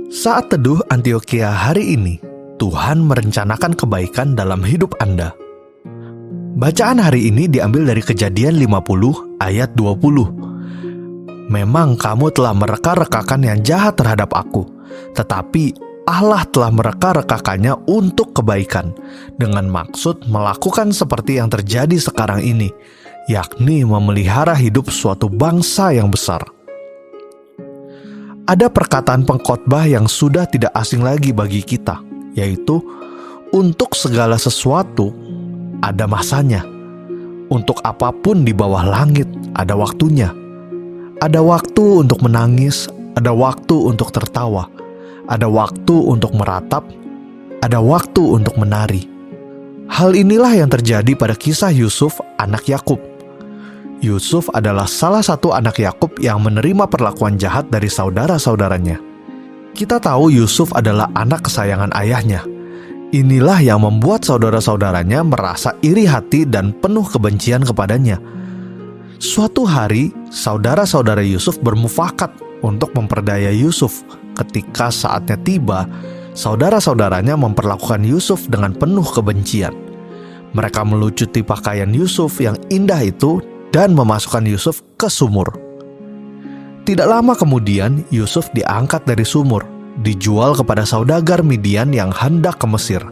Saat teduh Antioquia hari ini, Tuhan merencanakan kebaikan dalam hidup Anda. Bacaan hari ini diambil dari Kejadian 50 ayat 20. Memang kamu telah mereka-rekakan yang jahat terhadap aku, tetapi Allah telah mereka-rekakannya untuk kebaikan, dengan maksud melakukan seperti yang terjadi sekarang ini, yakni memelihara hidup suatu bangsa yang besar. Ada perkataan pengkhotbah yang sudah tidak asing lagi bagi kita, yaitu untuk segala sesuatu ada masanya. Untuk apapun di bawah langit ada waktunya. Ada waktu untuk menangis, ada waktu untuk tertawa, ada waktu untuk meratap, ada waktu untuk menari. Hal inilah yang terjadi pada kisah Yusuf, anak Yakub. Yusuf adalah salah satu anak Yakub yang menerima perlakuan jahat dari saudara-saudaranya. Kita tahu Yusuf adalah anak kesayangan ayahnya. Inilah yang membuat saudara-saudaranya merasa iri hati dan penuh kebencian kepadanya. Suatu hari, saudara-saudara Yusuf bermufakat untuk memperdaya Yusuf. Ketika saatnya tiba, saudara-saudaranya memperlakukan Yusuf dengan penuh kebencian. Mereka melucuti pakaian Yusuf yang indah itu dan memasukkan Yusuf ke sumur. Tidak lama kemudian, Yusuf diangkat dari sumur, dijual kepada saudagar Midian yang hendak ke Mesir.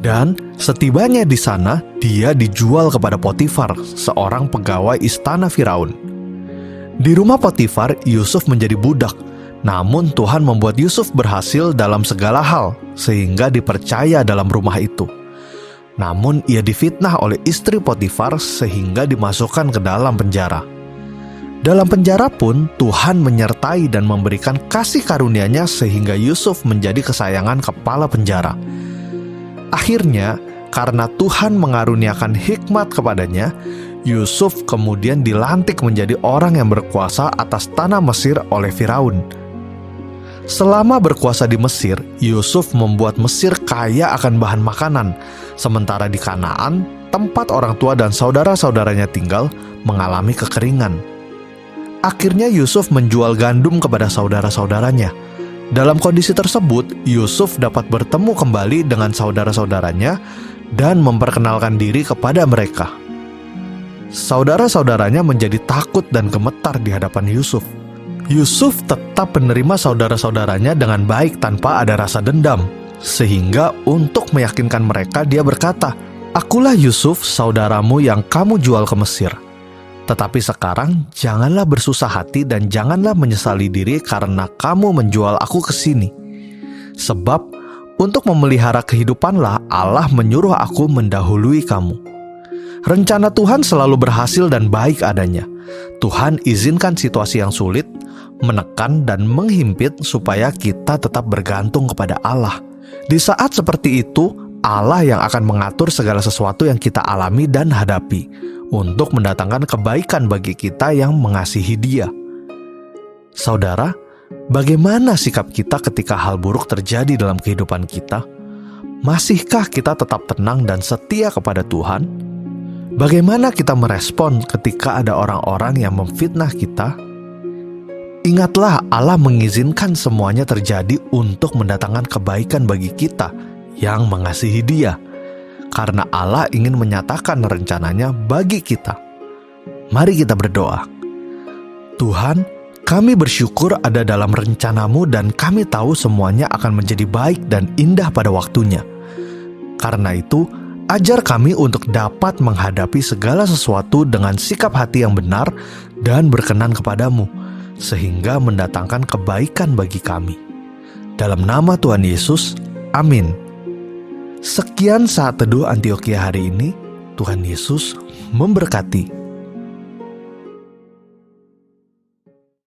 Dan setibanya di sana, dia dijual kepada Potifar, seorang pegawai istana Firaun. Di rumah Potifar, Yusuf menjadi budak, namun Tuhan membuat Yusuf berhasil dalam segala hal, sehingga dipercaya dalam rumah itu. Namun ia difitnah oleh istri Potifar sehingga dimasukkan ke dalam penjara. Dalam penjara pun Tuhan menyertai dan memberikan kasih karunia-Nya sehingga Yusuf menjadi kesayangan kepala penjara. Akhirnya, karena Tuhan mengaruniakan hikmat kepadanya, Yusuf kemudian dilantik menjadi orang yang berkuasa atas tanah Mesir oleh Firaun. Selama berkuasa di Mesir, Yusuf membuat Mesir kaya akan bahan makanan, sementara di Kanaan, tempat orang tua dan saudara-saudaranya tinggal, mengalami kekeringan. Akhirnya Yusuf menjual gandum kepada saudara-saudaranya. Dalam kondisi tersebut, Yusuf dapat bertemu kembali dengan saudara-saudaranya dan memperkenalkan diri kepada mereka. Saudara-saudaranya menjadi takut dan gemetar di hadapan Yusuf. Yusuf tetap menerima saudara-saudaranya dengan baik tanpa ada rasa dendam. Sehingga untuk meyakinkan mereka dia berkata, "Akulah Yusuf, saudaramu yang kamu jual ke Mesir. Tetapi sekarang janganlah bersusah hati dan janganlah menyesali diri karena kamu menjual aku ke sini. Sebab untuk memelihara kehidupanlah Allah menyuruh aku mendahului kamu." Rencana Tuhan selalu berhasil dan baik adanya. Tuhan izinkan situasi yang sulit, menekan dan menghimpit supaya kita tetap bergantung kepada Allah. Di saat seperti itu, Allah yang akan mengatur segala sesuatu yang kita alami dan hadapi untuk mendatangkan kebaikan bagi kita yang mengasihi Dia. Saudara, bagaimana sikap kita ketika hal buruk terjadi dalam kehidupan kita? Masihkah kita tetap tenang dan setia kepada Tuhan? Bagaimana kita merespon ketika ada orang-orang yang memfitnah kita? Ingatlah, Allah mengizinkan semuanya terjadi untuk mendatangkan kebaikan bagi kita yang mengasihi Dia, karena Allah ingin menyatakan rencananya bagi kita. Mari kita berdoa. Tuhan, kami bersyukur ada dalam rencana-Mu dan kami tahu semuanya akan menjadi baik dan indah pada waktunya. Karena itu, ajar kami untuk dapat menghadapi segala sesuatu dengan sikap hati yang benar dan berkenan kepadamu, sehingga mendatangkan kebaikan bagi kami. Dalam nama Tuhan Yesus, amin. Sekian saat teduh Antioquia hari ini. Tuhan Yesus memberkati.